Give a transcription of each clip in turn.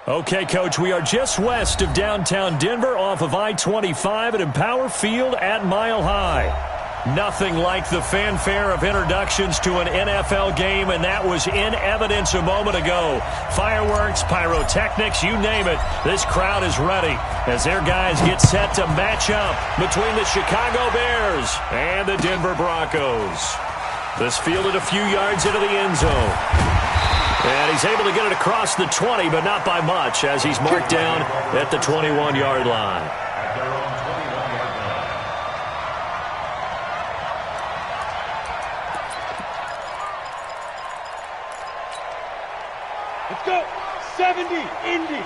Okay, Coach, we are just west of downtown Denver off of I-25 at Empower Field at Mile High. Nothing like the fanfare of introductions to an NFL game, and that was in evidence a moment ago. Fireworks, pyrotechnics, you name it. This crowd is ready as their guys get set to match up between the Chicago Bears and the Denver Broncos. This fielded a few yards into the end zone. And he's able to get it across the 20, but not by much, as he's marked down at the 21-yard line. Let's go. 70, Indy.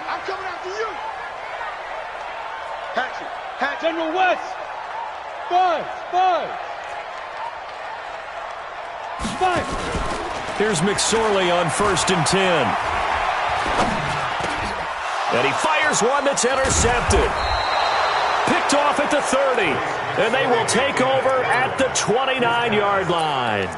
I'm coming after you. Hatchet. General West. Five. Here's McSorley on 1st and 10. And he fires one that's intercepted. Picked off at the 30. And they will take over at the 29-yard line.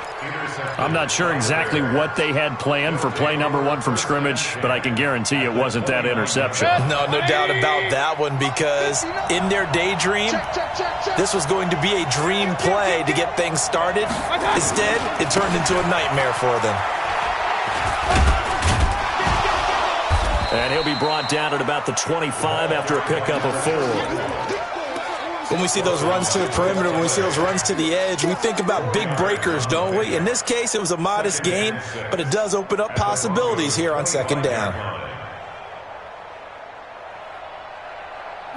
I'm not sure exactly what they had planned for play number 1 from scrimmage, but I can guarantee it wasn't that interception. No doubt about that one, because in their daydream, this was going to be a dream play to get things started. Instead, it turned into a nightmare for them. And he'll be brought down at about the 25 after a pickup of 4. When we see those runs to the perimeter, when we see those runs to the edge, we think about big breakers, don't we? In this case, it was a modest gain, but it does open up possibilities here on 2nd down.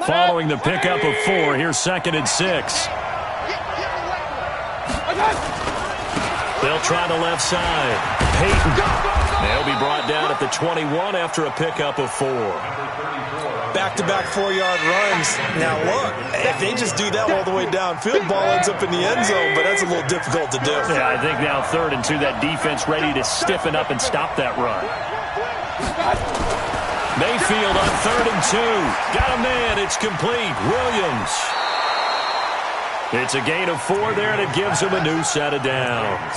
Following the pickup of 4, here's 2nd and 6. They'll try the left side. Peyton. They'll be brought down at the 21 after a pickup of 4. Back-to-back 4-yard runs. Now, look, if they just do that all the way downfield, ball ends up in the end zone, but that's a little difficult to do. Yeah, I think now 3rd and 2, that defense ready to stiffen up and stop that run. Mayfield on 3rd and 2. Got a man. It's complete. Williams. It's a gain of 4 there, and it gives him a new set of downs.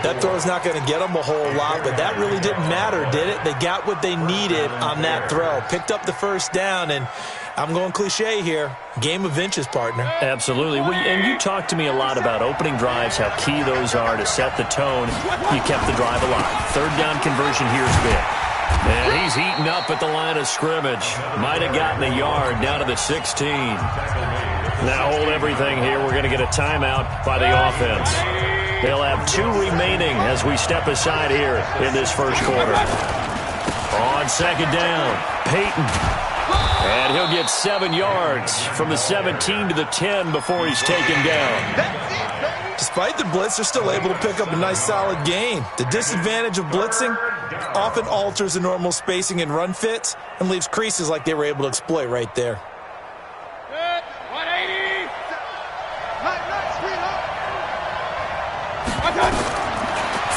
That throw's not going to get them a whole lot, but that really didn't matter, did it? They got what they needed on that throw. Picked up the 1st down, and I'm going cliche here. Game of inches, partner. Absolutely. And you talked to me a lot about opening drives, how key those are to set the tone. You kept the drive alive. 3rd down conversion here is big. And he's eaten up at the line of scrimmage. Might have gotten a yard down to the 16. Now hold everything here. We're going to get a timeout by the offense. They'll have 2 remaining as we step aside here in this first quarter. On 2nd down, Peyton. And he'll get 7 yards from the 17 to the 10 before he's taken down. Despite the blitz, they're still able to pick up a nice solid gain. The disadvantage of blitzing often alters the normal spacing and run fits and leaves creases like they were able to exploit right there.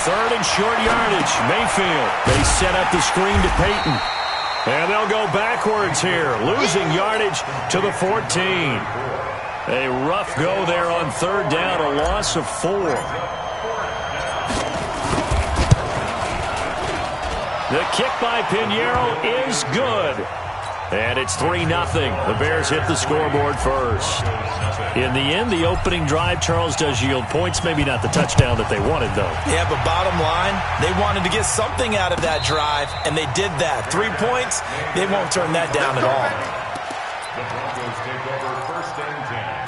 3rd and short yardage. Mayfield. They set up the screen to Peyton. And they'll go backwards here, losing yardage to the 14. A rough go there on 3rd down, a loss of 4. The kick by Pinheiro is good. And it's 3-0. The Bears hit the scoreboard first. In the end, the opening drive, Charles, does yield points. Maybe not the touchdown that they wanted, though. Yeah, but bottom line, they wanted to get something out of that drive, and they did that. 3 points, they won't turn that down at all. The Broncos take over 1st and 10.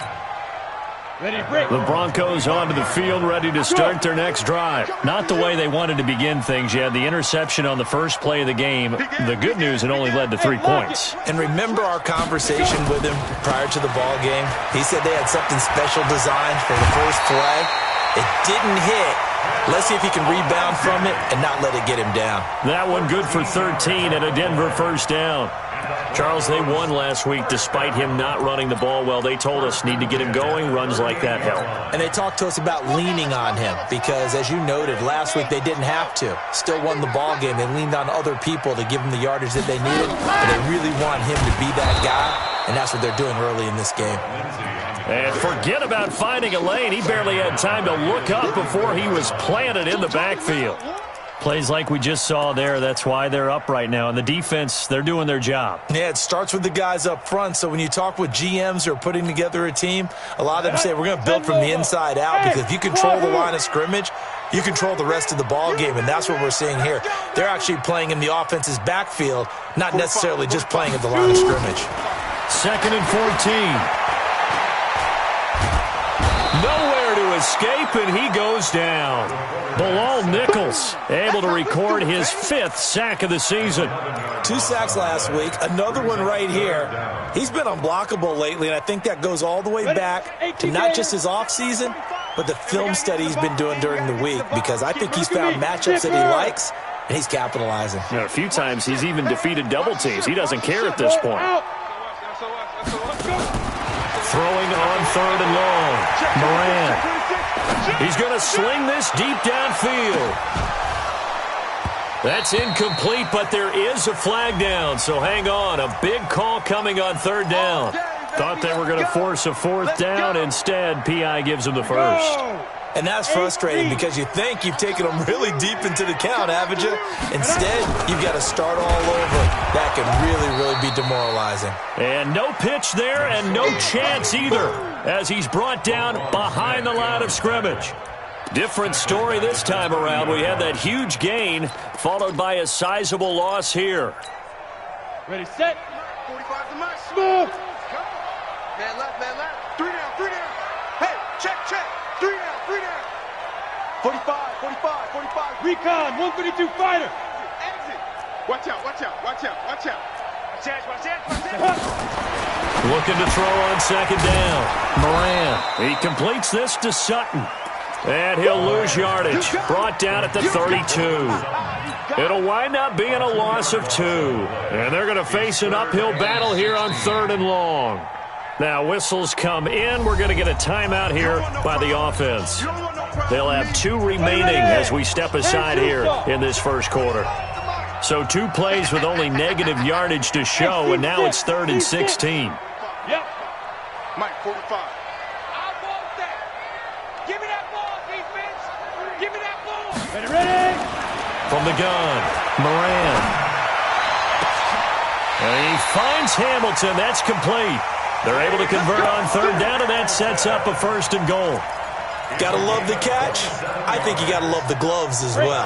Ready, break. The Broncos onto the field, ready to start their next drive. Not the way they wanted to begin things. You had the interception on the first play of the game. The good news, it only led to 3 points. And remember our conversation with him prior to the ball game? He said they had something special designed for the first play. It didn't hit. Let's see if he can rebound from it and not let it get him down. That one good for 13 and a Denver 1st down. Charles, they won last week despite him not running the ball well. They told us need to get him going. Runs like that help. And they talked to us about leaning on him because, as you noted, last week they didn't have to. Still won the ball game. They leaned on other people to give them the yardage that they needed. But they really want him to be that guy, and that's what they're doing early in this game. And forget about finding a lane. He barely had time to look up before he was planted in the backfield. Plays like we just saw there, that's why they're up right now. And the defense, they're doing their job. Yeah, it starts with the guys up front. So when you talk with GMs who are putting together a team, a lot of them say we're going to build from the inside out, because if you control the line of scrimmage, you control the rest of the ball game, and that's what we're seeing here. They're actually playing in the offense's backfield, not necessarily just playing at the line of scrimmage. 2nd and 14. Nowhere to escape, and he goes down. Bilal Nichols able to record his 5th sack of the season. 2 sacks last week, another one right here. He's been unblockable lately, and I think that goes all the way back to not just his offseason, but the film study he's been doing during the week, because I think he's found matchups that he likes, and he's capitalizing. And a few times he's even defeated double teams. He doesn't care at this point. Throwing on 3rd and long. Moran. He's going to sling this deep downfield. That's incomplete, but there is a flag down, so hang on. A big call coming on 3rd down. Thought they were going to force a 4th down. Instead, P.I. gives him the first. And that's frustrating, because you think you've taken them really deep into the count, haven't you? Instead, you've got to start all over. That can really be demoralizing. And no pitch there, and no chance either, as he's brought down behind the line of scrimmage. Different story this time around. We had that huge gain, followed by a sizable loss here. Ready, set. 45 to Mike. Smooth. Man left, man left. 3 down, 3 down. Hey, check. 3 down, 3 down. 45. Recon, 132 fighter. Exit. Watch out. Watch out. Looking to throw on 2nd down. Moran. He completes this to Sutton. And he'll lose yardage. Brought down at the 32. It'll wind up being a loss of 2. And they're going to face an uphill battle here on 3rd and long. Now whistles come in. We're going to get a timeout here by the offense. They'll have 2 remaining as we step aside here in this first quarter. So 2 plays with only negative yardage to show, and now it's 3rd and 16. Yep. Mike, 45. I want that. Give me that ball, defense. Give me that ball. Ready. From the gun, Moran. And he finds Hamilton. That's complete. They're able to convert on 3rd down, and that sets up a 1st and goal. Gotta love the catch. I think you gotta love the gloves as well.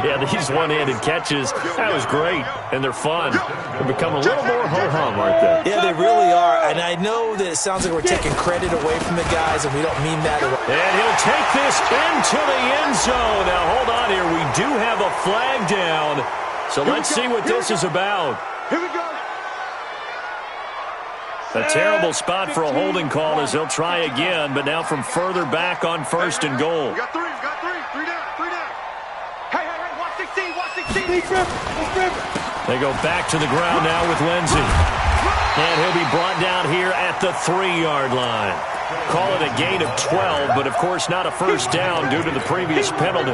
Yeah, these one-handed catches, that was great, and they're fun. They've become a little more ho-hum, aren't they? Yeah, they really are, and I know that it sounds like we're taking credit away from the guys, and we don't mean that. And he'll take this into the end zone. Now, hold on here. We do have a flag down, so let's see what this is about. Here we go. A terrible spot for a holding call as they'll try again, but now from further back on 1st and goal. We got 3. 3 down. Hey, watch 16. They go back to the ground now with Lindsey. And he'll be brought down here at the 3-yard line. Call it a gain of 12, but of course not a 1st down due to the previous penalty.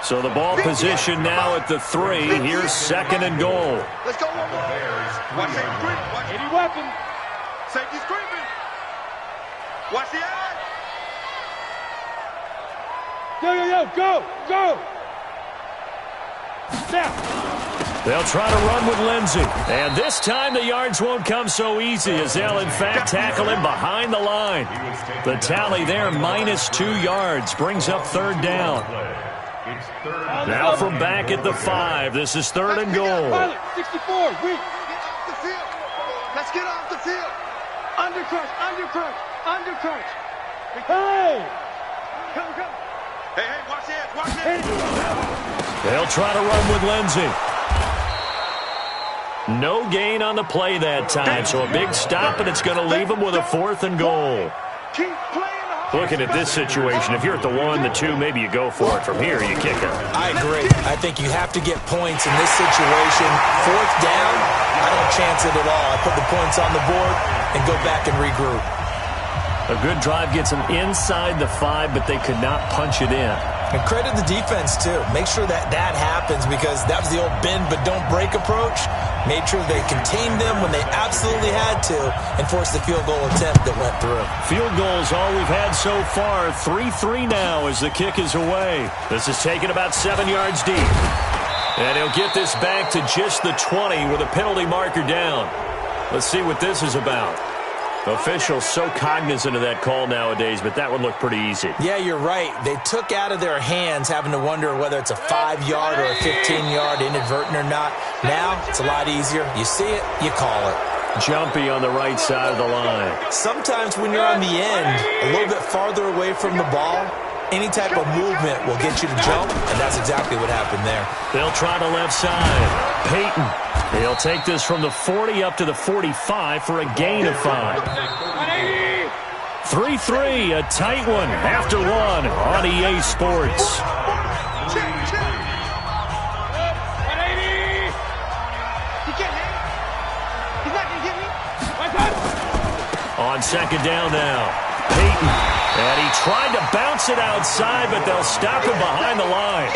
So the ball position now at the 3. Here's 2nd and goal. Let's go. Watch any weapon. Safety screaming. Watch the eye. Go. Now. They'll try to run with Lindsey. And this time the yards won't come so easy as they'll in fact tackle him behind the line. The tally there, -2 yards, brings up 3rd down. Now from back at the 5, this is 3rd and goal. 64, weak. Get off the field. Let's get off the field. Undercrunch. Hey! Come. Hey, watch it. They'll try to run with Lindsey. No gain on the play that time, so a big stop, and it's going to leave them with a 4th and goal. Keep playing. Looking at this situation, if you're at the 1, the 2, maybe you go for it. From here, you kick it. I agree. I think you have to get points in this situation. 4th down, I don't chance it at all. I put the points on the board and go back and regroup. A good drive gets them inside the 5, but they could not punch it in. And credit the defense, too. Make sure that happens because that was the old bend but don't break approach. Made sure they contained them when they absolutely had to and forced the field goal attempt that went through. Field goals all we've had so far. 3-3 now as the kick is away. This is taken about 7 yards deep. And he'll get this back to just the 20 with a penalty marker down. Let's see what this is about. Officials so cognizant of that call nowadays, but that one looked pretty easy. Yeah, you're right. They took out of their hands having to wonder whether it's a 5-yard or a 15-yard inadvertent or not. Now, it's a lot easier. You see it, you call it. Jumpy on the right side of the line. Sometimes when you're on the end, a little bit farther away from the ball, any type of movement will get you to jump, and that's exactly what happened there. They'll try the left side. Peyton. He'll take this from the 40 up to the 45 for a gain of 5. 3-3, a tight one after one on EA Sports. On second down now, Peyton. And he tried to bounce it outside, but they'll stop him behind the line.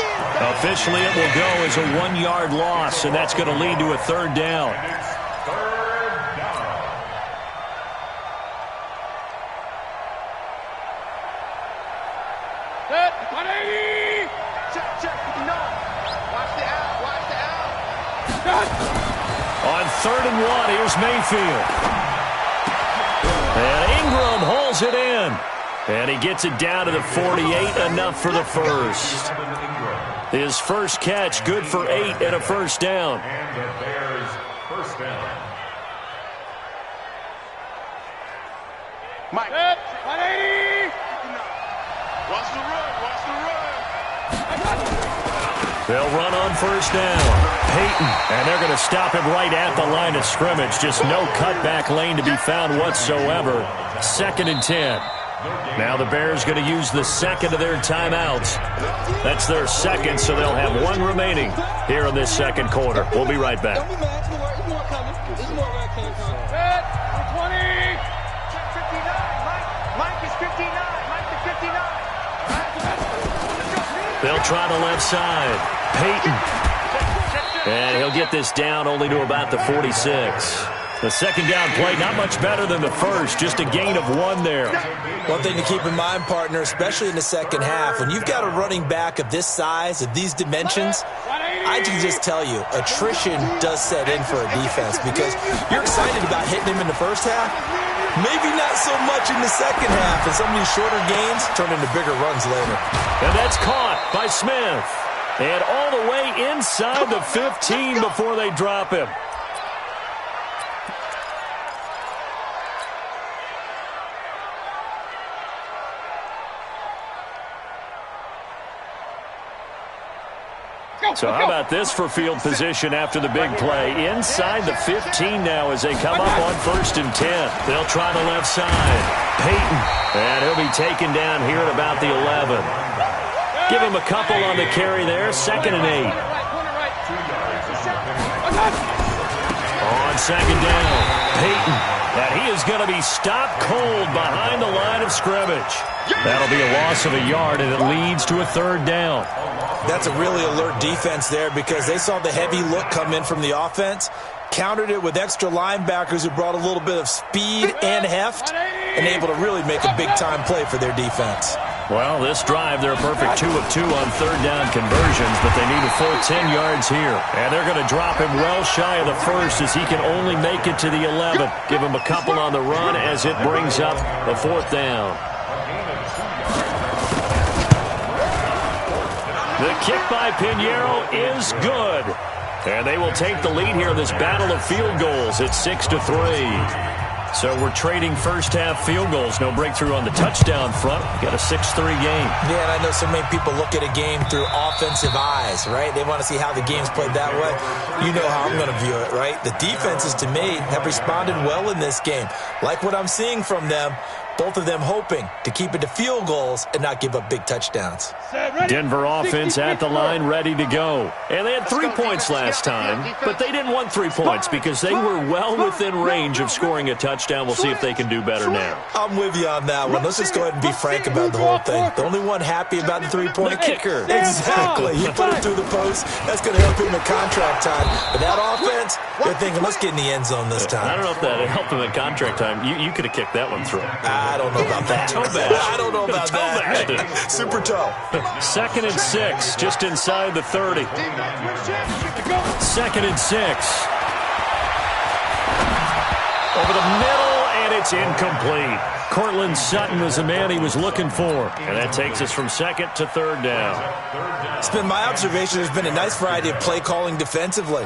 Officially, it will go as a 1-yard loss, and that's going to lead to a third down. Set, 180! Check, no. Watch the out. On 3rd and 1, here's Mayfield. And Ingram hauls it in. And he gets it down to the 48, enough for the first. His first catch, good for 8 and a first down. And the Bears' first down. Mike. 180! Watch the run. They'll run on first down. Peyton, and they're going to stop him right at the line of scrimmage. Just no cutback lane to be found whatsoever. 2nd and 10. Now the Bears going to use the second of their timeouts. That's their second, so they'll have one remaining here in this second quarter. We'll be right back. They'll try the left side. Peyton. And he'll get this down only to about the 46. The second down play, not much better than the first, just a gain of 1 there. One thing to keep in mind, partner, especially in the second half, when you've got a running back of this size, of these dimensions, I can just tell you, attrition does set in for a defense because you're excited about hitting him in the first half, maybe not so much in the second half, and some of these shorter gains turn into bigger runs later. And that's caught by Smith. And all the way inside the 15 before they drop him. So how about this for field position after the big play? Inside the 15 now as they come up on 1st and 10. They'll try the left side. Peyton. And he'll be taken down here at about the 11. Give him a couple on the carry there. 2nd and 8. On second down, Peyton. And he is going to be stopped cold behind the line of scrimmage. That'll be a loss of a yard, and it leads to a third down. That's a really alert defense there because they saw the heavy look come in from the offense, countered it with extra linebackers who brought a little bit of speed and heft, and able to really make a big-time play for their defense. Well, this drive, they're a perfect 2 of 2 on third down conversions, but they need a full 10 yards here. And they're going to drop him well shy of the first as he can only make it to the 11. Give him a couple on the run as it brings up the 4th down. The kick by Pinheiro is good. And they will take the lead here in this battle of field goals at 6-3. So we're trading first half field goals. No breakthrough on the touchdown front. Got a 6-3 game. Yeah, and I know so many people look at a game through offensive eyes, right? They want to see how the game's played that way. You know how I'm going to view it, right? The defenses, to me, have responded well in this game. Like what I'm seeing from them. Both of them hoping to keep it to field goals and not give up big touchdowns. Denver offense at the line, ready to go. And they had 3 points last time, but they didn't want 3 points because they were well within range of scoring a touchdown. We'll see if they can do better now. I'm with you on that one. Let's just go ahead and be frank about the whole thing. The only one happy about the three-point kicker. Exactly. He put it through the post. That's going to help him in contract time. But that offense, they're thinking, let's get in the end zone this time. I don't know if that helped him in contract time. You could have kicked that one through. I don't know about that. I don't know about that. Super toe. 2nd and 6, just inside the 30. 2nd and 6. Over the middle, and it's incomplete. Cortland Sutton was the man he was looking for. And that takes us from 2nd to 3rd down. It's been my observation there's been a nice variety of play calling defensively.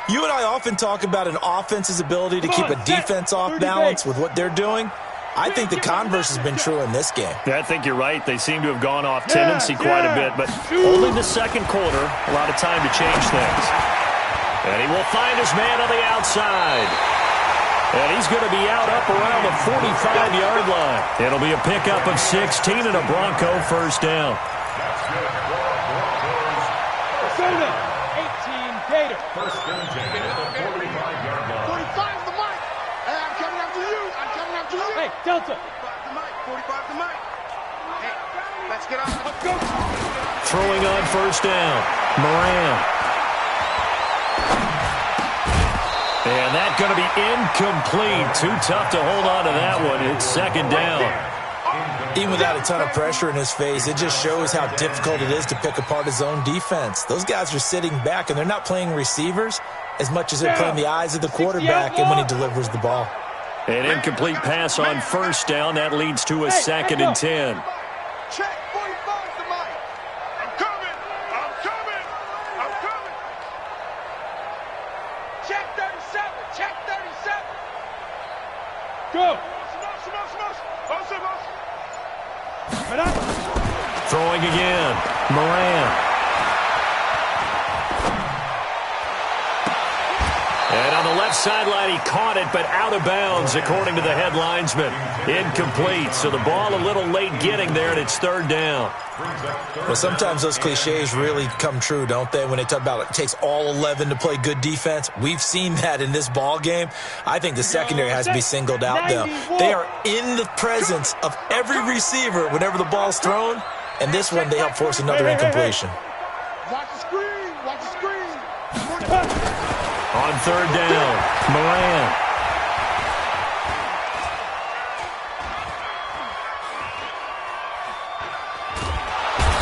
You and I often talk about an offense's ability to keep a defense off balance with what they're doing. I think the converse has been true in this game. Yeah, I think you're right. They seem to have gone off tendency quite a bit, but only the 2nd quarter, a lot of time to change things. And he will find his man on the outside. And he's going to be out up around the 45-yard line. It'll be a pickup of 16 and a Bronco first down. 18 Gator. First and 10 at the 45-yard line. 45's the mic. Hey, I'm coming after you. I'm coming after you. Hey, Delta. 45's the mic. 45's the mic. Hey, let's get on. Let's go. Throwing on first down, Moran. And that's going to be incomplete. Too tough to hold on to that one. It's 2nd down. Even without a ton of pressure in his face, it just shows how difficult it is to pick apart his own defense. Those guys are sitting back, and they're not playing receivers as much as they're playing the eyes of the quarterback and when he delivers the ball. An incomplete pass on first down. That leads to a 2nd and 10. Check. 45's the mic. I'm coming. I'm coming. I'm coming. Check 37. Check 37. Go. Throwing again, Moran. And on the left sideline, he caught it, but out of bounds, according to the head linesman. Incomplete, so the ball a little late getting there, and it's 3rd down. Well, sometimes those cliches really come true, don't they? When they talk about it takes all 11 to play good defense. We've seen that in this ball game. I think the secondary has to be singled out, though. They are in the presence of every receiver whenever the ball's thrown, and this one they help force another incompletion. Watch the screen. Watch the screen. On 3rd down, Moran.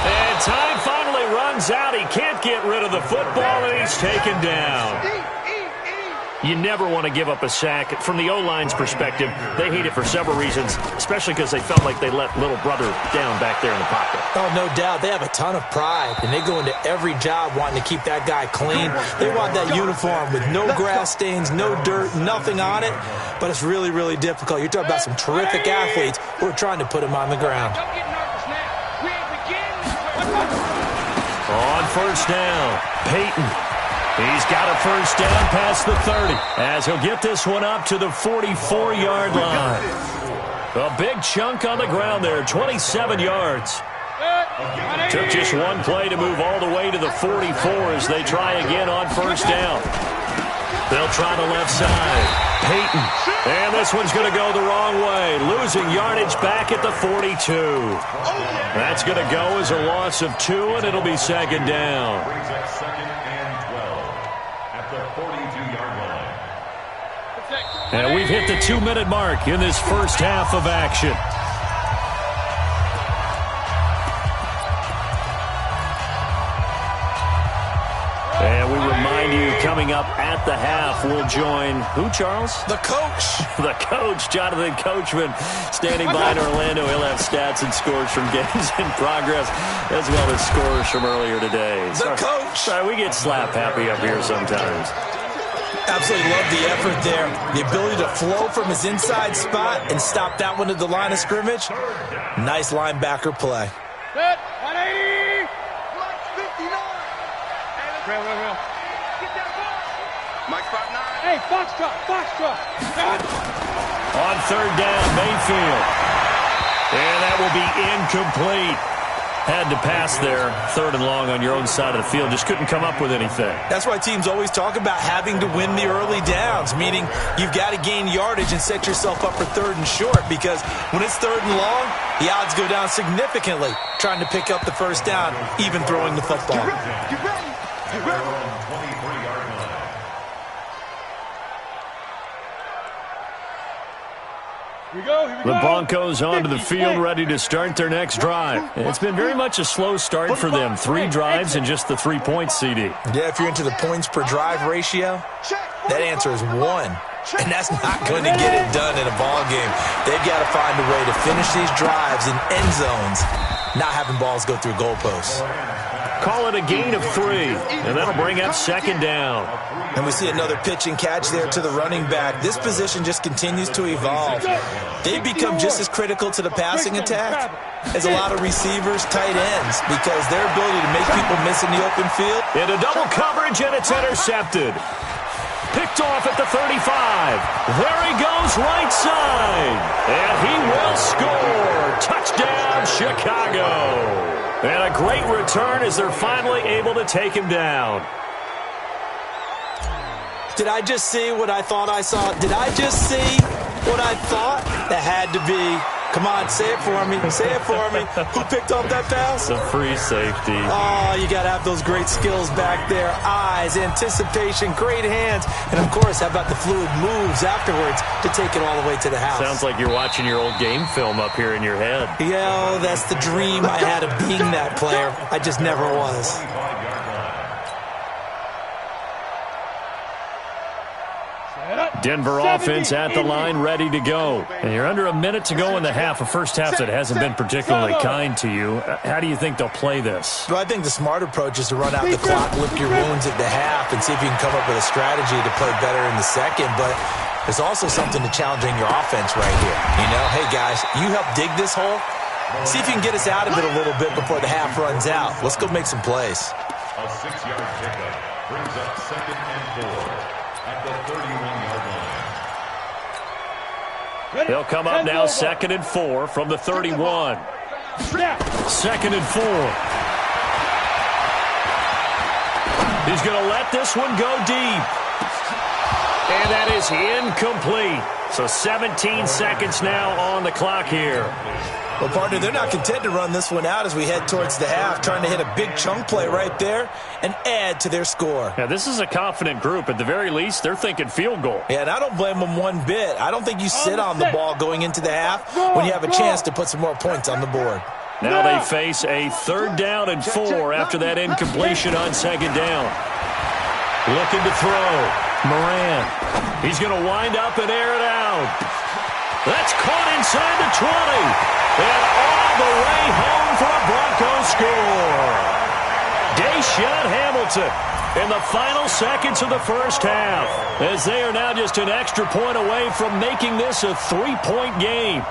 And time finally runs out. He can't get rid of the football, and he's taken down. You never want to give up a sack. From the O-line's perspective, they hate it for several reasons, especially because they felt like they let little brother down back there in the pocket. Oh, no doubt. They have a ton of pride, and they go into every job wanting to keep that guy clean. They want that uniform with no grass stains, no dirt, nothing on it, but it's really, really difficult. You're talking about some terrific athletes who are trying to put him on the ground. Don't get nervous now. We ain't beginning. On first down, Peyton. He's got a first down past the 30 as he'll get this one up to the 44-yard line. A big chunk on the ground there, 27 yards. Took just one play to move all the way to the 44 as they try again on first down. They'll try the left side. Peyton. And this one's going to go the wrong way. Losing yardage back at the 42. That's going to go as a loss of 2, and it'll be 2nd down. Brings up 2nd and 12 at the 42-yard line. And we've hit the 2-minute mark in this first half of action. And we remind you, coming up at the half, we'll join who, Charles? The coach. The coach, Jonathan Coachman, standing by in Orlando. He'll have stats and scores from games in progress, as well as scores from earlier today. The coach. Sorry, we get slap happy up here sometimes. Absolutely love the effort there. The ability to flow from his inside spot and stop that one at the line of scrimmage. Nice linebacker play. Good. 180. Mike 59. Real. Get that ball. Mike spot 9. Hey, Foxtrot. On third down, Mayfield. And that will be incomplete. Had to pass there, 3rd and long on your own side of the field. Just couldn't come up with anything. That's why teams always talk about having to win the early downs, meaning you've got to gain yardage and set yourself up for 3rd and short, because when it's 3rd and long, the odds go down significantly trying to pick up the first down, even throwing the football. Get ready. Get ready. Here we go. The Broncos onto the field, ready to start their next drive. It's been very much a slow start for them. 3 drives and just the 3 points, CD. Yeah, if you're into the points per drive ratio, that answer is 1. And that's not going to get it done in a ball game. They've got to find a way to finish these drives in end zones, not having balls go through goalposts. Call it a gain of 3, and that'll bring up 2nd down. And we see another pitch and catch there to the running back. This position just continues to evolve. They've become just as critical to the passing attack as a lot of receivers, tight ends, because their ability to make people miss in the open field. Into double coverage, and it's intercepted. Picked off at the 35. There he goes, right side. And he will score. Touchdown, Chicago. And a great return as they're finally able to take him down. Did I just see what I thought I saw? Did I just see what I thought? That had to be. Come on, say it for me. Say it for me. Who picked up that pass? The free safety. Oh, you got to have those great skills back there. Eyes, anticipation, great hands. And, of course, how about the fluid moves afterwards to take it all the way to the house? Sounds like you're watching your old game film up here in your head. Yeah, that's the dream I had of being that player. I just never was. Denver offense at the line, ready to go. And you're under a minute to go in the half, a first half that hasn't been particularly kind to you. How do you think they'll play this? Well, I think the smart approach is to run out the clock, lick your wounds at the half, and see if you can come up with a strategy to play better in the second. But there's also something to challenging your offense right here. You know, hey, guys, you help dig this hole. See if you can get us out of it a little bit before the half runs out. Let's go make some plays. A 6-yard pickup brings up 2nd and 4. At the 31-yard line. They'll come up now 2nd and 4 from the 31. 2nd and 4. He's going to let this one go deep. And that is incomplete. So 17 seconds now on the clock here. Well, partner, they're not content to run this one out as we head towards the half, trying to hit a big chunk play right there and add to their score. Yeah, this is a confident group. At the very least, they're thinking field goal. Yeah, and I don't blame them one bit. I don't think you sit on the ball going into the half when you have a chance to put some more points on the board. Now they face a 3rd down and 4 after that incompletion on 2nd down. Looking to throw. Moran. He's going to wind up and air it out. That's caught inside the 20. And all the way home for a Broncos score. Deshaun Hamilton in the final seconds of the first half, as they are now just an extra point away from making this a 3-point game.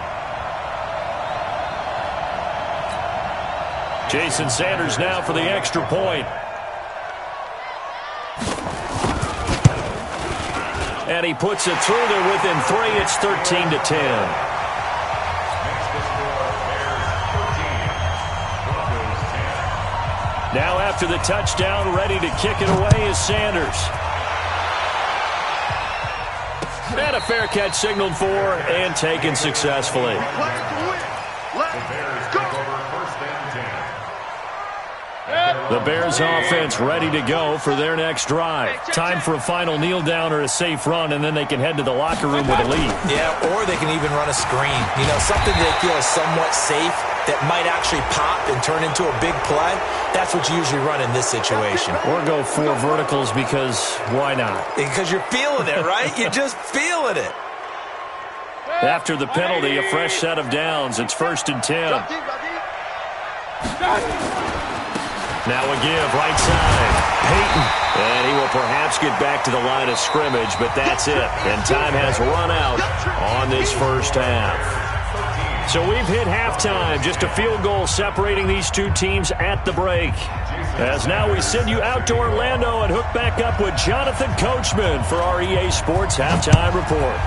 Jason Sanders now for the extra point. And he puts it through there within 3. It's 13-10. Now after the touchdown, ready to kick it away is Sanders. And a fair catch signaled for and taken successfully. The Bears offense ready to go for their next drive. Time for a final kneel down or a safe run, and then they can head to the locker room with a lead. Yeah, or they can even run a screen. You know, something they feel is somewhat safe that might actually pop and turn into a big play. That's what you usually run in this situation. Or go 4 verticals because why not? Because you're feeling it, right? You're just feeling it. After the penalty, a fresh set of downs. It's 1st and 10. Now a give, right side. Peyton. And he will perhaps get back to the line of scrimmage, but that's it. And time has run out on this first half. So we've hit halftime. Just a field goal separating these two teams at the break. As now we send you out to Orlando and hook back up with Jonathan Coachman for our EA Sports Halftime Report.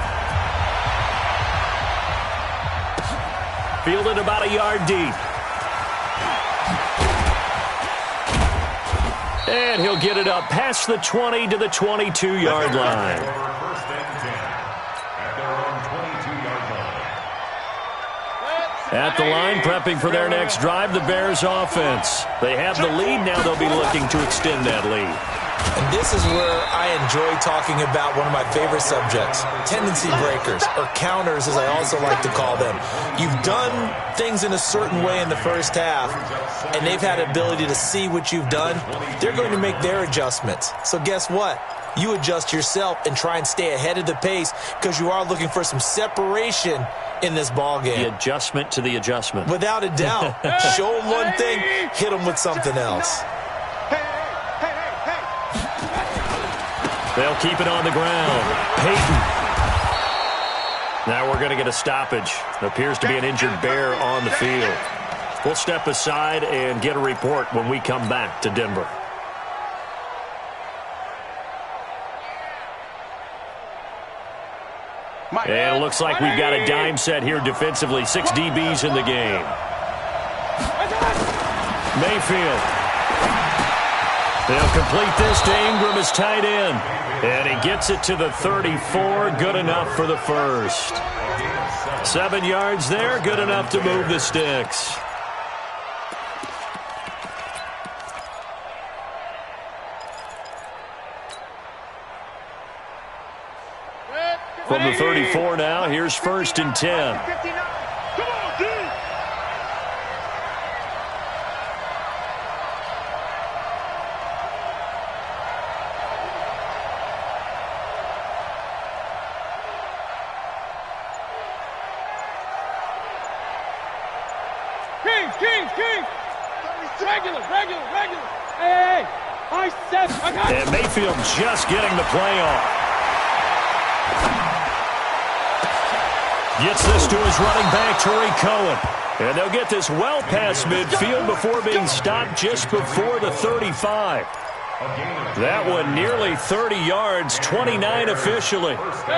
Fielded about a yard deep. And he'll get it up past the 20 to the 22-yard line. First and 10 at their own 22-yard line. At the line, prepping for their next drive, the Bears offense. They have the lead. Now they'll be looking to extend that lead. And this is where I enjoy talking about one of my favorite subjects, tendency breakers, or counters as I also like to call them. You've done things in a certain way in the first half, and they've had ability to see what you've done. They're going to make their adjustments. So guess what? You adjust yourself and try and stay ahead of the pace because you are looking for some separation in this ball game. The adjustment to the adjustment. Without a doubt. Show them one thing, hit them with something else. They'll keep it on the ground. Peyton. Now we're going to get a stoppage. There appears to be an injured Bear on the field. We'll step aside and get a report when we come back to Denver. And it looks like we've got a dime set here defensively. 6 DBs in the game. Mayfield. They'll complete this to Ingram as tight end. And he gets it to the 34. Good enough for the first. 7 yards there. Good enough to move the sticks. From the 34 now, here's 1st and 10. King! Regular! Hey! And Mayfield just getting the play off. Gets this to his running back, Tariq Cohen. And they'll get this well past midfield before being stopped just before the 35. That one nearly 30 yards, 29 officially. 180!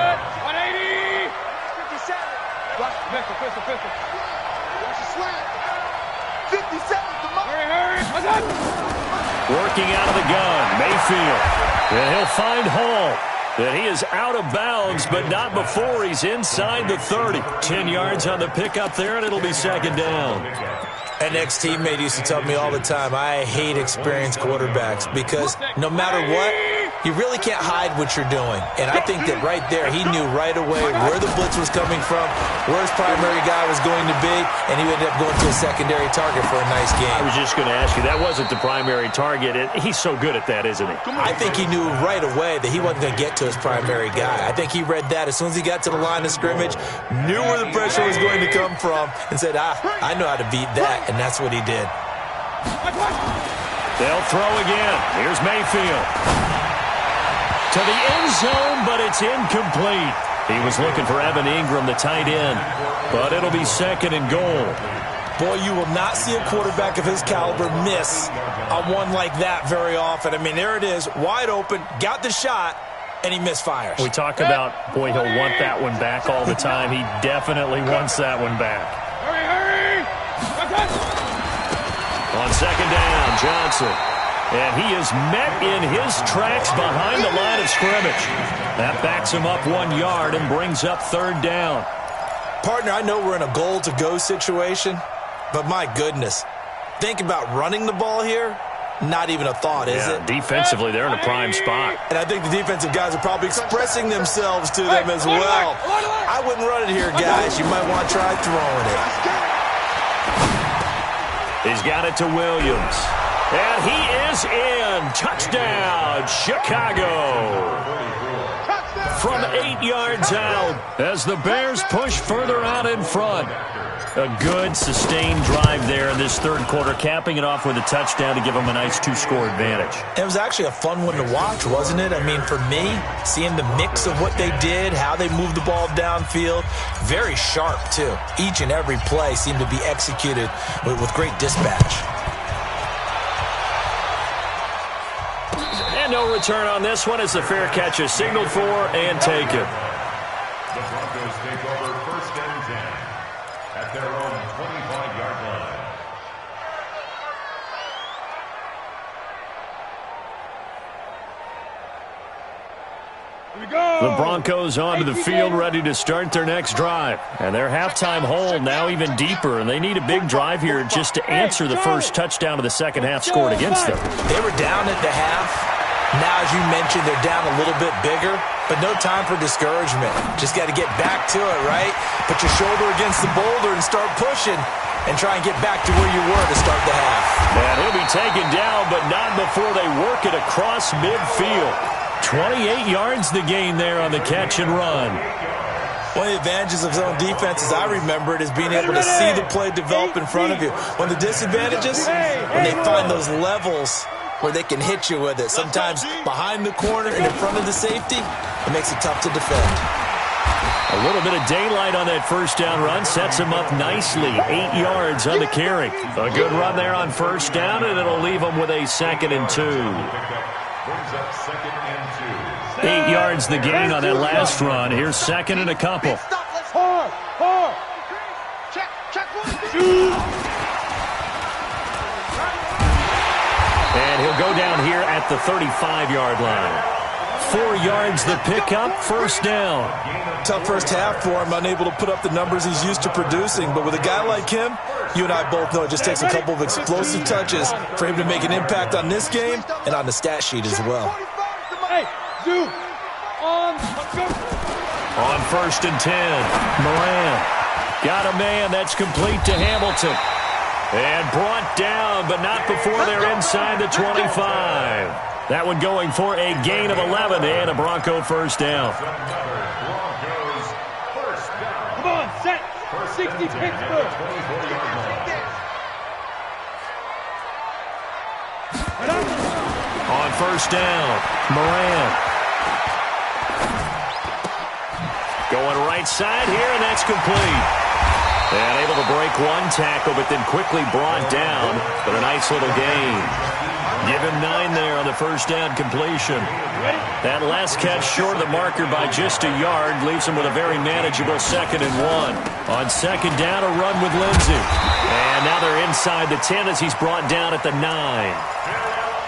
57. Pistol. Watch the slant. 57. Hurry! Working out of the gun, Mayfield. And he'll find Hall. And he is out of bounds, but not before he's inside the 30. 10 yards on the pickup there, and it'll be 2nd down. An ex-teammate used to tell me all the time, I hate experienced quarterbacks because no matter what, you really can't hide what you're doing. And I think that right there, he knew right away where the blitz was coming from, where his primary guy was going to be, and he ended up going to a secondary target for a nice game. I was just going to ask you, that wasn't the primary target. He's so good at that, isn't he? I think he knew right away that he wasn't going to get to his primary guy. I think he read that as soon as he got to the line of scrimmage, knew where the pressure was going to come from, and said, I know how to beat that, and that's what he did. They'll throw again. Here's Mayfield. To the end zone, but it's incomplete. He was looking for Evan Ingram, the tight end, but it'll be 2nd and goal. Boy, you will not see a quarterback of his caliber miss on one like that very often. I mean, there it is, wide open, got the shot, and he misfires. We talk about, boy, he'll want that one back all the time. He definitely wants that one back. Hurry! On 2nd down, Johnson. And he is met in his tracks behind the line of scrimmage. That backs him up 1 yard and brings up 3rd down. Partner, I know we're in a goal-to-go situation, but my goodness, think about running the ball here. Not even a thought, is it? Defensively, they're in a prime spot. And I think the defensive guys are probably expressing themselves to them as well. I wouldn't run it here, guys. You might want to try throwing it. He's got it to Williams. And he is in. Touchdown, Chicago. From 8 yards out as the Bears push further out in front. A good, sustained drive there in this 3rd quarter, capping it off with a touchdown to give them a nice 2-score advantage. It was actually a fun one to watch, wasn't it? I mean, for me, seeing the mix of what they did, how they moved the ball downfield, very sharp, too. Each and every play seemed to be executed with great dispatch. And no return on this one as the fair catch is signaled for and taken. The Broncos take over 1st and 10 at their own The Broncos onto the field ready to start their next drive. And their halftime hole now even deeper, and they need a big drive here just to answer the first touchdown of the second half scored against them. They were down at the half. Now, as you mentioned, they're down a little bit bigger, but no time for discouragement. Just got to get back to it, right? Put your shoulder against the boulder and start pushing and try and get back to where you were to start the half. And he'll be taken down, but not before they work it across midfield. 28 yards the gain there on the catch and run. One of the advantages of zone defense, as I remember it, is being able to see the play develop in front of you. One of the disadvantages, when they find those levels where they can hit you with it, sometimes behind the corner and in front of the safety, it makes it tough to defend. A little bit of daylight on that first down run sets him up nicely. 8 yards on the carry. A good run there on first down, and it'll leave him with a 2nd and 2. 8 yards the gain on that last run. Here's 2nd and a couple. And he'll go down here at the 35-yard line. 4 yards the pickup, first down. Tough first half for him, unable to put up the numbers he's used to producing. But with a guy like him, you and I both know it just takes a couple of explosive touches for him to make an impact on this game and on the stat sheet as well. On first and 10, Moran got a man. That's complete to Hamilton. And brought down, but not before they're inside the 25. That one going for a gain of 11 and a Bronco first down. Come on, set. 60 Pittsburgh. On first down, Moran. Going right side here, and that's complete. And able to break one tackle, but then quickly brought down. But a nice little gain. Give him 9 there on the first down completion. That last catch short of the marker by just a yard leaves him with a very manageable 2nd and 1. On second down, a run with Lindsey. And now they're inside the 10 as he's brought down at the 9.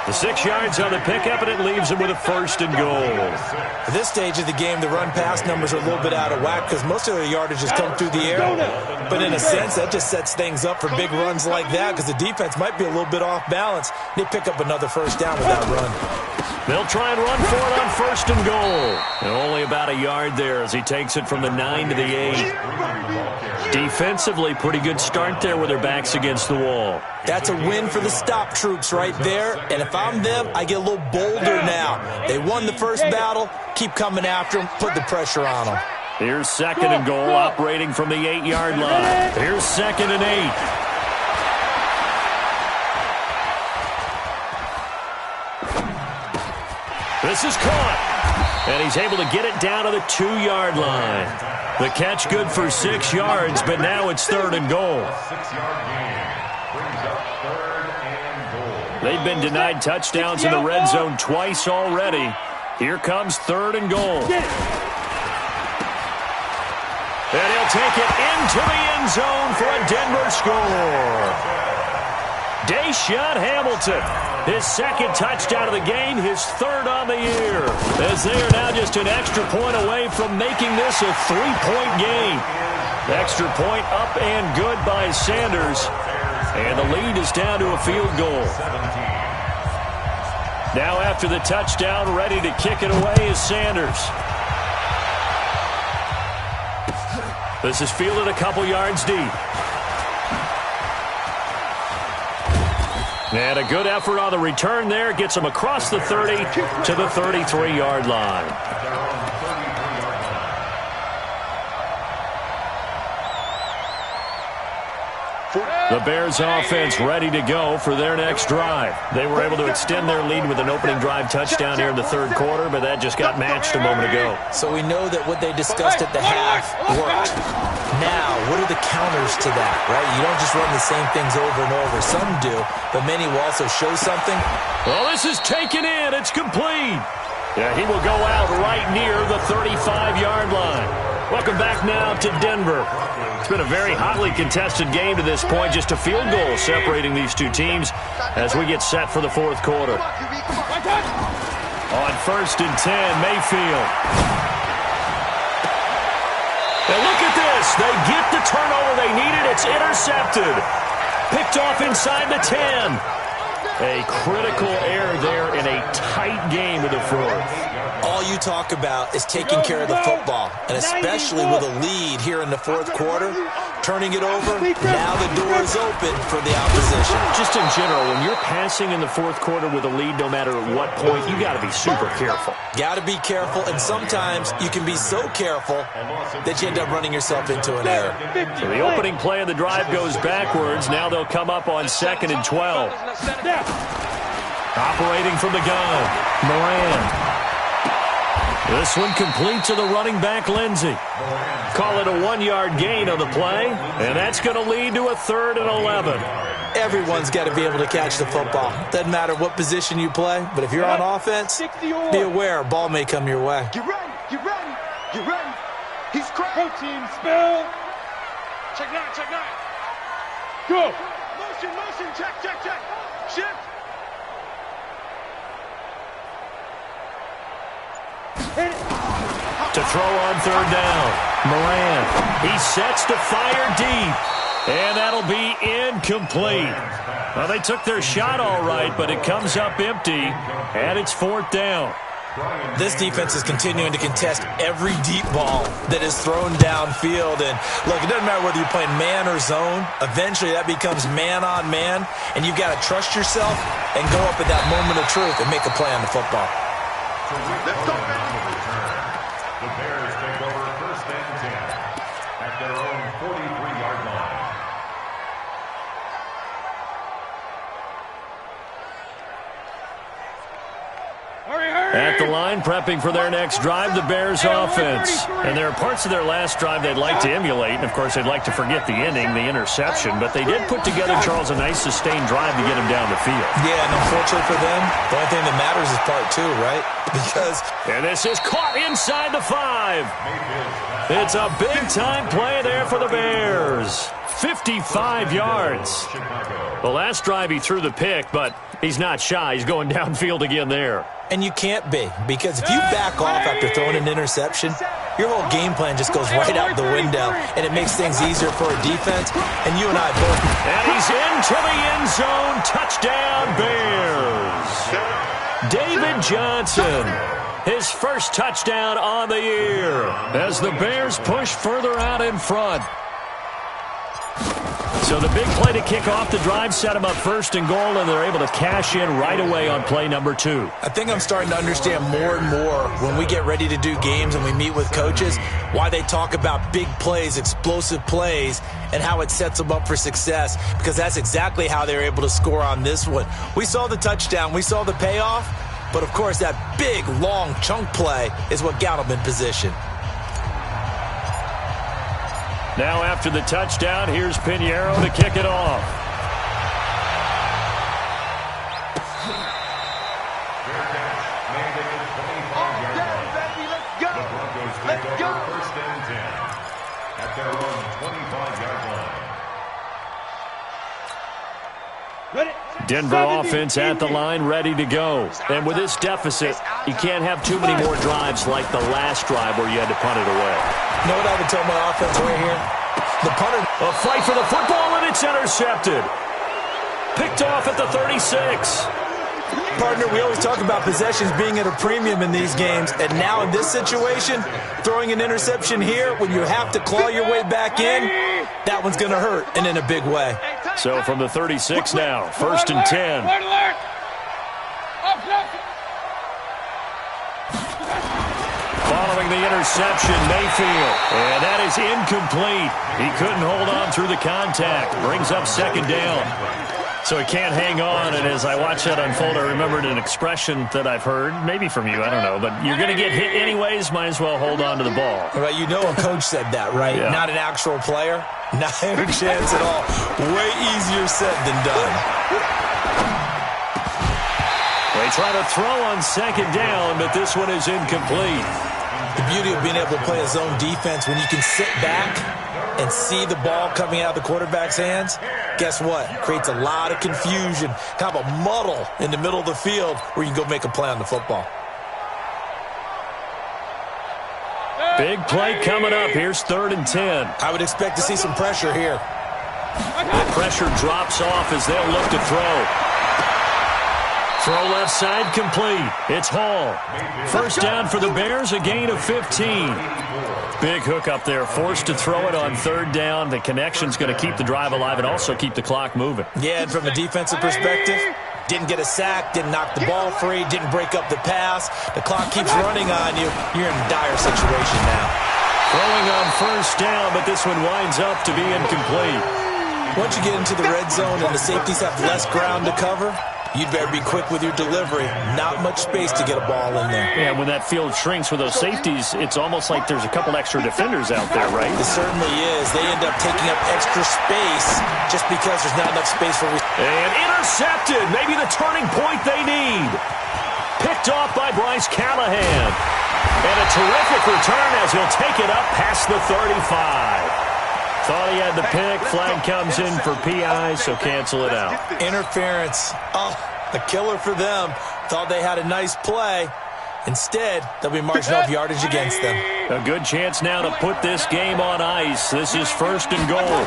The 6 yards on the pickup, and it leaves him with a 1st and goal. At this stage of the game, the run-pass numbers are a little bit out of whack because most of their yardage has come through the air. But in a sense, that just sets things up for big runs like that because the defense might be a little bit off balance. They pick up another first down with that run. They'll try and run for it on 1st and goal. And only about a yard there as he takes it from the 9 to the 8. Defensively, pretty good start there with their backs against the wall. That's a win for the stop troops right there. And if I'm them, I get a little bolder now. They won the first battle. Keep coming after them. Put the pressure on them. Here's 2nd and goal, operating from the 8-yard line. Here's 2nd and 8. This is caught. And he's able to get it down to the 2-yard line. The catch good for 6 yards, but now it's 3rd and goal. They've been denied touchdowns in the red zone twice already. Here comes 3rd and goal. And he'll take it into the end zone for a Denver score. Deshaun Hamilton, his 2nd touchdown of the game, his 3rd on the year, as they are now just an extra point away from making this a 3-point game. Extra point up and good by Sanders, and the lead is down to a field goal. Now after the touchdown, ready to kick it away is Sanders. This is fielded a couple yards deep. And a good effort on the return there. Gets him across the 30 to the 33-yard line. The Bears offense ready to go for their next drive. They were able to extend their lead with an opening drive touchdown here in the 3rd quarter, but that just got matched a moment ago. So we know that what they discussed at the half worked. Now, what are the counters to that, right? You don't just run the same things over and over. Some do, but many will also show something. Well, this is taken in. It's complete. Yeah, he will go out right near the 35-yard line. Welcome back now to Denver. It's been a very hotly contested game to this point. Just a field goal separating these two teams as we get set for the 4th quarter. On 1st and 10, Mayfield. And look at this. They get the turnover they needed. It's intercepted. Picked off inside the 10. A critical error there in a tight game of the fourth. All you talk about is taking care of the football, and especially with a lead here in the fourth quarter, turning it over, now the door is open for the opposition. Just in general, when you're passing in the fourth quarter with a lead, no matter at what point, you got to be super careful. Got to be careful, and sometimes you can be so careful that you end up running yourself into an error. So the opening play of the drive goes backwards. Now they'll come up on 2nd and 12. Operating from the gun, Moran. This one complete to the running back, Lindsey. Call it a 1-yard gain on the play, and that's going to lead to a 3rd and 11. Everyone's got to be able to catch the football. Doesn't matter what position you play, but if you're on offense, be aware a ball may come your way. Get ready, get ready, get ready. He's cracked. Protein spell. Check 9, check 9. Go. Motion, motion, check, check, check. Shift. To throw on 3rd down, Moran. He sets to fire deep, and that'll be incomplete. Well, they took their shot all right, but it comes up empty, and it's 4th down. This defense is continuing to contest every deep ball that is thrown downfield. And, look, it doesn't matter whether you're playing man or zone. Eventually, that becomes man-on-man, and you've got to trust yourself and go up at that moment of truth and make a play on the football. Let's go, baby. The Bears take over 1st and 10 at their own 43-yard line. At the line, prepping for their next drive, the Bears offense. And there are parts of their last drive they'd like to emulate. And, of course, they'd like to forget the ending, the interception. But they did put together, Charles, a nice sustained drive to get him down the field. Yeah, and unfortunately for them, the only thing that matters is part 2, right? Because... And this is caught inside the 5. It's a big-time play there for the Bears. 55 yards. The last drive he threw the pick, but he's not shy. He's going downfield again there. And you can't be, because if you back off after throwing an interception, your whole game plan just goes right out the window, and it makes things easier for a defense. And you and I both. And he's into the end zone. Touchdown, Bears. David Johnson, his first touchdown on the year, as the Bears push further out in front. So the big play to kick off the drive set them up 1st and goal, and they're able to cash in right away on play number 2. I think I'm starting to understand more and more when we get ready to do games and we meet with coaches why they talk about big plays, explosive plays, and how it sets them up for success, because that's exactly how they're able to score on this one. We saw the touchdown. We saw the payoff. But, of course, that big, long chunk play is what got them in position. Now after the touchdown, here's Pinheiro to kick it off. The Broncos take over 1st and 10 at their own 25-yard line. Denver offense at the line, ready to go. And with this deficit, you can't have too many more drives like the last drive where you had to punt it away. You know what I would tell my offense right here? The punter. A fight for the football, and it's intercepted. Picked off at the 36. Partner, we always talk about possessions being at a premium in these games, and now in this situation, throwing an interception here when you have to claw your way back in, that one's going to hurt, and in a big way. So from the 36 now, 1st and 10. Following the interception, Mayfield, and that is incomplete. He couldn't hold on through the contact. Brings up 2nd down. So he can't hang on, and as I watch that unfold, I remembered an expression that I've heard, maybe from you, I don't know, but you're going to get hit anyways, might as well hold on to the ball. Right, you know a coach said that, right? Yeah. Not an actual player. Not a chance at all. Way easier said than done. They try to throw on 2nd down, but this one is incomplete. The beauty of being able to play a zone defense when you can sit back and see the ball coming out of the quarterback's hands, guess what? Creates a lot of confusion, kind of a muddle in the middle of the field where you can go make a play on the football. Big play coming up. Here's 3rd and 10. I would expect to see some pressure here. The pressure drops off as they'll look to throw. Throw left side complete. It's Hall. First down for the Bears, a gain of 15. Big hook up there, forced to throw it on 3rd down. The connection's going to keep the drive alive and also keep the clock moving. Yeah, and from a defensive perspective, didn't get a sack, didn't knock the ball free, didn't break up the pass. The clock keeps running on you. You're in a dire situation now. Throwing on 1st down, but this one winds up to be incomplete. Once you get into the red zone and the safeties have less ground to cover, you'd better be quick with your delivery. Not much space to get a ball in there. Yeah, when that field shrinks with those safeties, it's almost like there's a couple extra defenders out there, right? It certainly is. They end up taking up extra space just because there's not enough space for... And intercepted. Maybe the turning point they need. Picked off by Bryce Callahan. And a terrific return as he'll take it up past the 35. Thought he had the pick. Flag comes in for PI, so cancel it out. Interference. Oh, a killer for them. Thought they had a nice play. Instead, they'll be marching off yardage against them. A good chance now to put this game on ice. This is 1st and goal.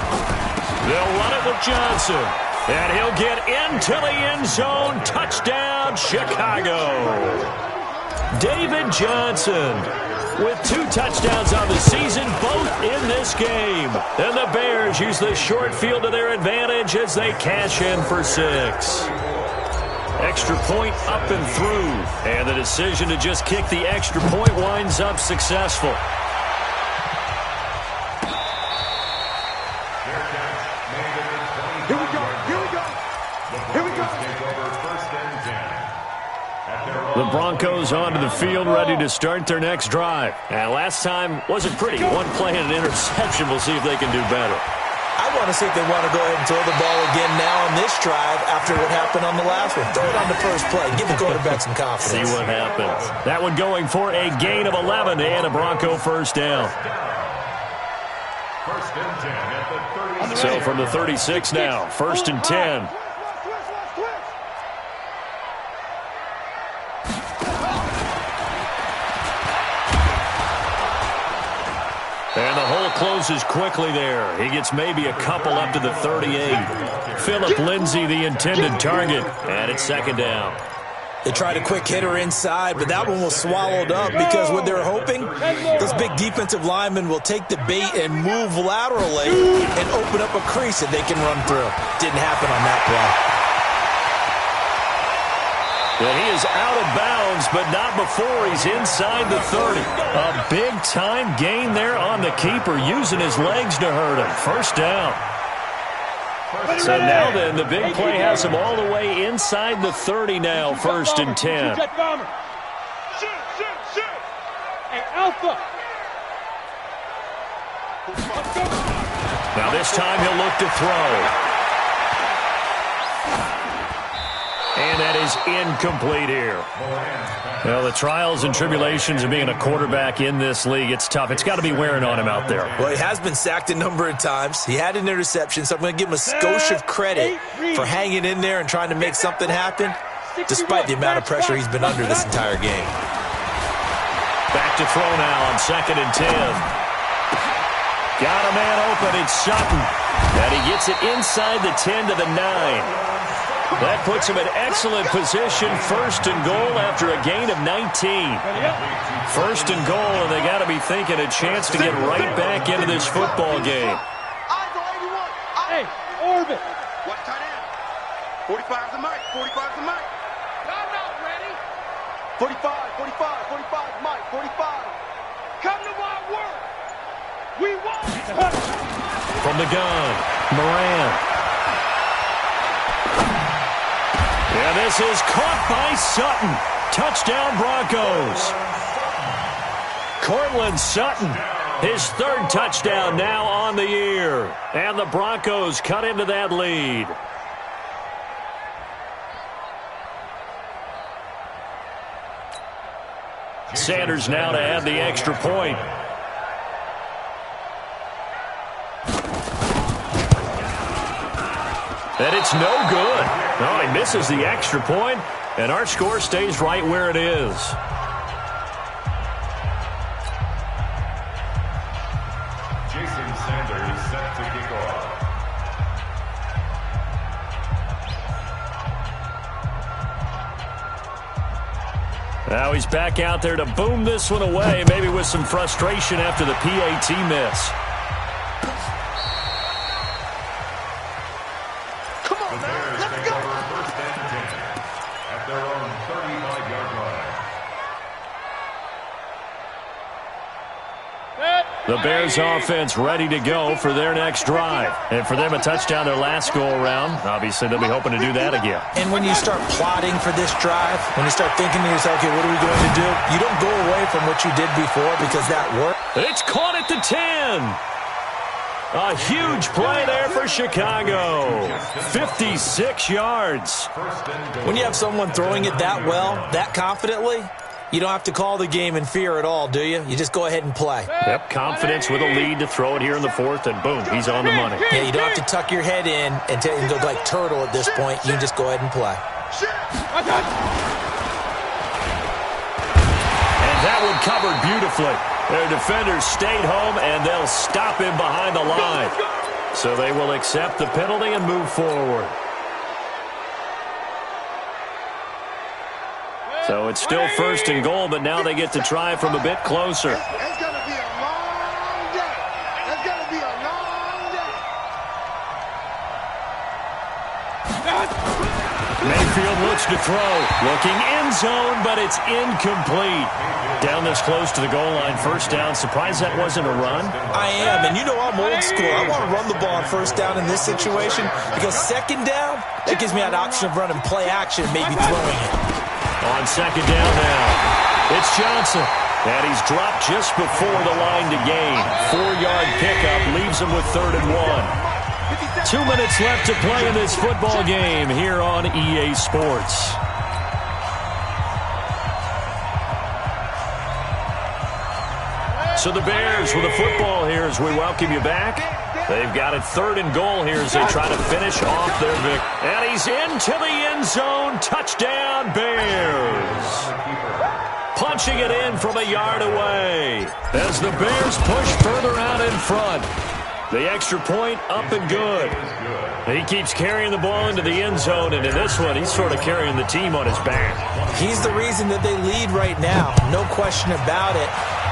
They'll run it with Johnson. And he'll get into the end zone. Touchdown, Chicago. David Johnson with 2 touchdowns on the season, both in this game. And the Bears use the short field to their advantage as they cash in for 6. Extra point up and through. And the decision to just kick the extra point winds up successful. Here we go. Here we go. Here we go. The Broncos onto the field, ready to start their next drive. And last time wasn't pretty. One play and an interception. We'll see if they can do better. I want to see if they want to go ahead and throw the ball again now on this drive after what happened on the last one. Throw it on the first play. Give the quarterback some confidence. See what happens. That one going for a gain of 11 and a Bronco 1st down. 1st and 10 at the 36. So from the 36 now, 1st and 10. And the hole closes quickly there. He gets maybe a couple up to the 38. Philip Lindsay, the intended target. And it's 2nd down. They tried a quick hitter inside, but that one was swallowed up because what they're hoping, those big defensive linemen will take the bait and move laterally and open up a crease that they can run through. Didn't happen on that play. Well, he is out of bounds, but not before he's inside the 30. A big-time gain there on the keeper, using his legs to hurt him. 1st down. So now then, the big play has him all the way inside the 30 now, 1st and 10. Shoot. Hey, Alpha. Now this time he'll look to throw. And that is incomplete here. Well, the trials and tribulations of being a quarterback in this league, it's tough. It's got to be wearing on him out there. Well, he has been sacked a number of times. He had an interception, so I'm going to give him a skosh of credit for hanging in there and trying to make something happen, despite the amount of pressure he's been under this entire game. Back to throw now on 2nd and 10. Got a man open. It's Sutton. And he gets it inside the 10 to the 9. That puts him in excellent position, 1st and goal after a gain of 19. 1st and goal, and they got to be thinking a chance to get right back into this football game. Hey, Orbit. What tight end? 45's the mic. 45's the mic. I'm not ready. 45, 45, mic. 45. Come to my work. We won. From the gun, Moran. Yeah, this is caught by Sutton. Touchdown, Broncos. Cortland Sutton, his 3rd touchdown now on the year. And the Broncos cut into that lead. Sanders now to add the extra point. And it's no good. No, he misses the extra point, and our score stays right where it is. Now he's back out there to boom this one away, maybe with some frustration after the PAT miss. Come on, man. Let's go. First and 10 at their own 35-yard line. The Bears offense ready to go for their next drive. And for them, a touchdown their last go-around. Obviously, they'll be hoping to do that again. And when you start plotting for this drive, when you start thinking to yourself, okay, what are we going to do? You don't go away from what you did before because that worked. It's caught at the 10. A huge play there for Chicago. 56 yards. When you have someone throwing it that well, that confidently, you don't have to call the game in fear at all, do you? You just go ahead and play. Yep, confidence with a lead to throw it here in the fourth, and boom, he's on the money. Yeah, you don't have to tuck your head in and go like turtle at this point. You just go ahead and play. And that one covered beautifully. Their defenders stayed home, and they'll stop him behind the line. So they will accept the penalty and move forward. So it's still first and goal, but now they get to try from a bit closer. It's going to be a long day. It's going to be a long day. Mayfield looks to throw. Looking end zone, but it's incomplete. Down this close to the goal line, first down. Surprised that wasn't a run? I am, and you know I'm old school. I want to run the ball on first down in this situation because second down, that gives me an option of running play action, maybe throwing it. On second down now, it's Johnson. And he's dropped just before the line to gain. 4-yard pickup leaves him with 3rd and 1. 2 minutes left to play in this football game here on EA Sports. So the Bears with the football here as we welcome you back. They've got it 3rd and goal here as they try to finish off their victory. And he's into the end zone. Touchdown, Bears. Punching it in from a yard away as the Bears push further out in front. The extra point up and good. He keeps carrying the ball into the end zone, and in this one, he's sort of carrying the team on his back. He's the reason that they lead right now. No question about it.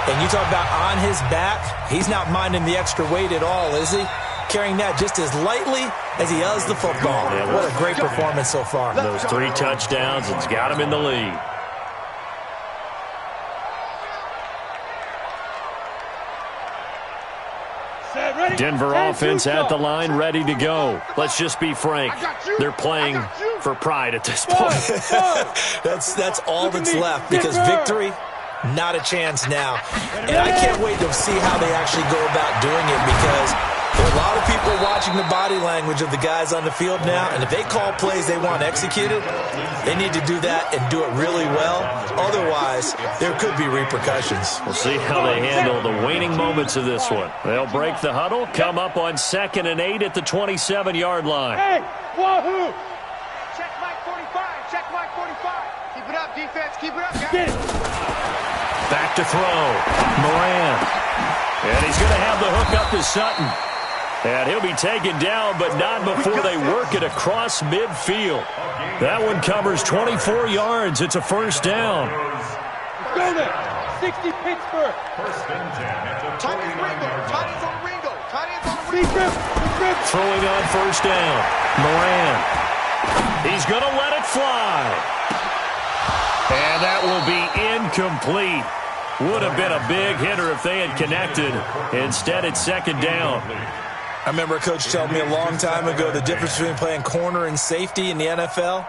And you talk about on his back, he's not minding the extra weight at all, is he? Carrying that just as lightly as he does the football. Yeah, what a great performance so far. Those 3 touchdowns, it's got him in the lead. Denver offense at the line, ready to go. Let's just be frank. They're playing for pride at this point. That's all that's left because victory, not a chance now. And I can't wait to see how they actually go about doing it because there are a lot of people watching the body language of the guys on the field now, and if they call plays they want executed, they need to do that and do it really well. Otherwise, there could be repercussions. We'll see how they handle the waning moments of this one. They'll break the huddle, come up on 2nd and 8 at the 27-yard line. Hey, wahoo! Check Mike 45. Check Mike 45. Keep it up, defense. Keep it up, guys. Get it. Back to throw. Moran. And he's going to have the hook up to Sutton. And he'll be taken down, but not before they work it across midfield. That one covers 24 yards. It's a first down. Go there. 60 Pittsburgh. First and 10 at the Tight ends 49-yard Tight line. ends on Ringo. Tight ends on Big Ringo. rip. Throwing on first down. Moran. He's going to let it fly. And that will be incomplete. Would have been a big hitter if they had connected. Instead, it's second down. I remember a coach telling me a long time ago the difference between playing corner and safety in the NFL.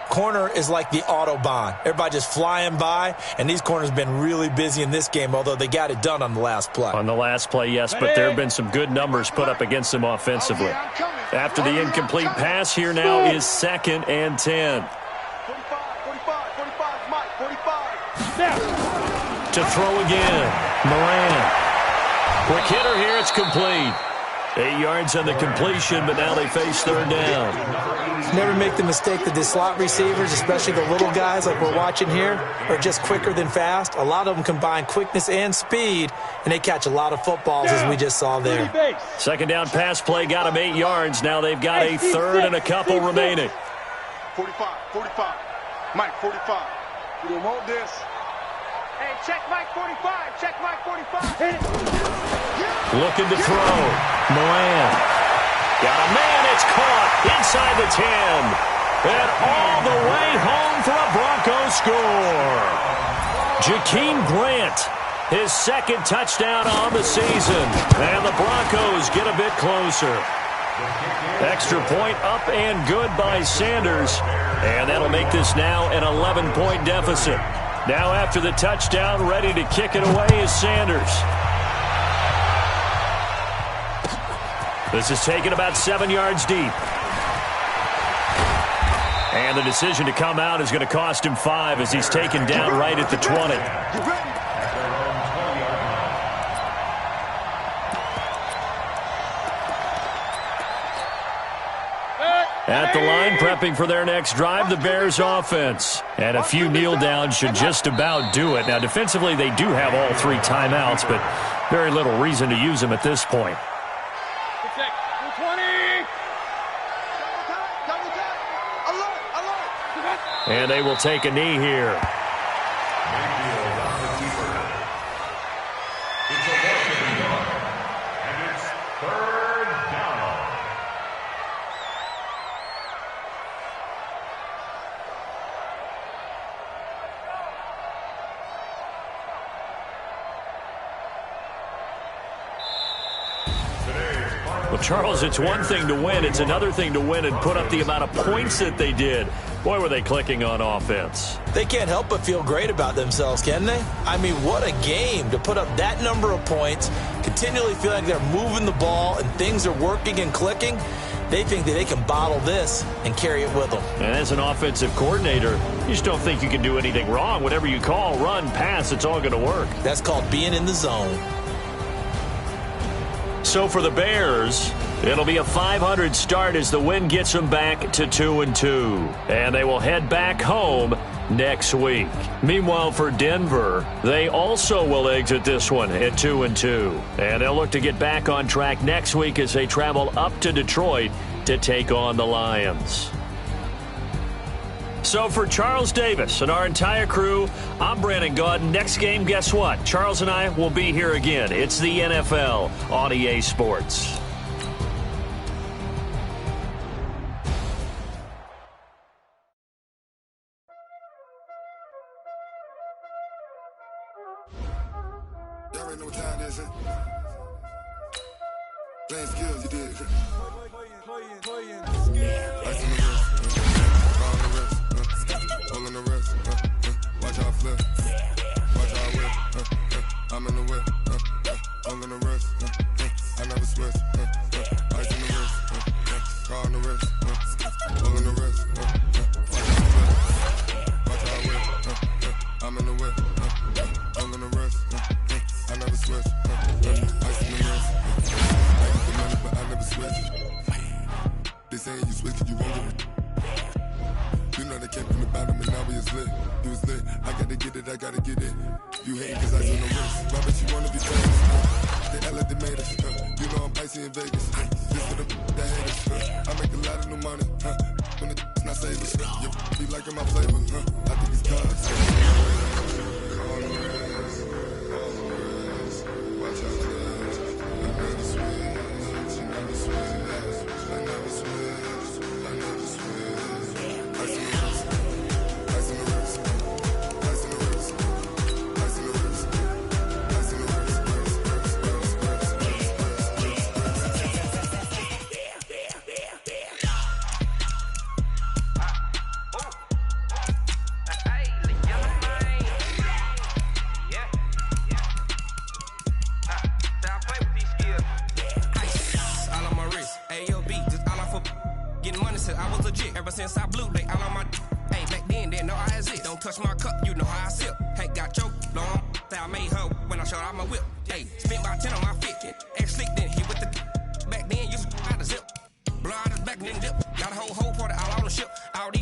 Corner is like the Autobahn. Everybody just flying by, and these corners have been really busy in this game, although they got it done on the last play. On the last play, yes, but there have been some good numbers put up against them offensively. After the incomplete pass, here now is 2nd and 10. 45, 45, Mike, 45. Now. To throw again. Moran. Quick hitter here, it's complete. 8 yards on the completion, but now they face 3rd down. Never make the mistake that the slot receivers, especially the little guys like we're watching here, are just quicker than fast. A lot of them combine quickness and speed, and they catch a lot of footballs as we just saw there. Second down pass play got them 8 yards. Now they've got a 3rd and a couple remaining. 45, 45. Mike, 45. We don't want this. Check Mike 45. Check Mike 45. Hit it. Looking to throw. Moran. Got a man. It's caught inside the 10. And all the way home for a Broncos score. Jakeem Grant, his second touchdown on the season. And the Broncos get a bit closer. Extra point up and good by Sanders. And that'll make this now an 11-point deficit. Now after the touchdown, ready to kick it away is Sanders. This is taken about 7 yards deep. And the decision to come out is going to cost him 5 as he's taken down right at the 20. At the line, prepping for their next drive, the Bears offense. And a few kneel downs should just about do it. Now, defensively, they do have all 3 timeouts, but very little reason to use them at this point. And they will take a knee here. Well, Charles, it's one thing to win. It's another thing to win and put up the amount of points that they did. Boy, were they clicking on offense. They can't help but feel great about themselves, can they? I mean, what a game to put up that number of points, continually feel like they're moving the ball and things are working and clicking. They think that they can bottle this and carry it with them. And as an offensive coordinator, you just don't think you can do anything wrong. Whatever you call, run, pass, it's all going to work. That's called being in the zone. So for the Bears, it'll be a .500 start as the win gets them back to 2-2. And they will head back home next week. Meanwhile, for Denver, they also will exit this one at 2-2. And they'll look to get back on track next week as they travel up to Detroit to take on the Lions. So for Charles Davis and our entire crew, I'm Brandon Gaudin. Next game, guess what? Charles and I will be here again. It's the NFL on EA Sports. Y'all already know what time it is, playing skills, you did. Ice on the wrist, ball on the wrist, hole in the wrist, watch how I flip, watch how I whip, I'm in the whip, hole in the wrist, I never switch, ice on the wrist, car on the wrist, hole in the wrist, watch how I flip, watch how I whip, I'm in the whip, hole in the wrist, I never switch, ice in the wrist, I get the money but I never switch. They saying you switch it, you won't get it. You know they came from the bottom and now we is lit. You was lit, I gotta get it, I gotta get it. You hate cause I on the wrist. Why bet you wanna be famous? They Ella, they made us. You know I'm icy in Vegas. This for the that haters. I make a lot of new money. When it's not savings. You be liking my flavor. I think it's cause. On the wrist, watch out for this. I never switch, I never switch. I never switch, I never switch. Ice in the wrist, ice in the wrist, ice in the wrist, ice in the wrist, ice in the wrist, all on my wrist, AOB, just all off of getting money since I was legit. Ever since I blew, they all on my hey, back then, didn't know I exist. Don't touch my cup, you know how I sip. Hey, got choked, long, I made her when I showed out my whip. Hey, spent about 10 on my fit. Ex slick, then hit with the back then, used to out the zip. Blow out his back, then dip. Got a whole party all on the ship. All these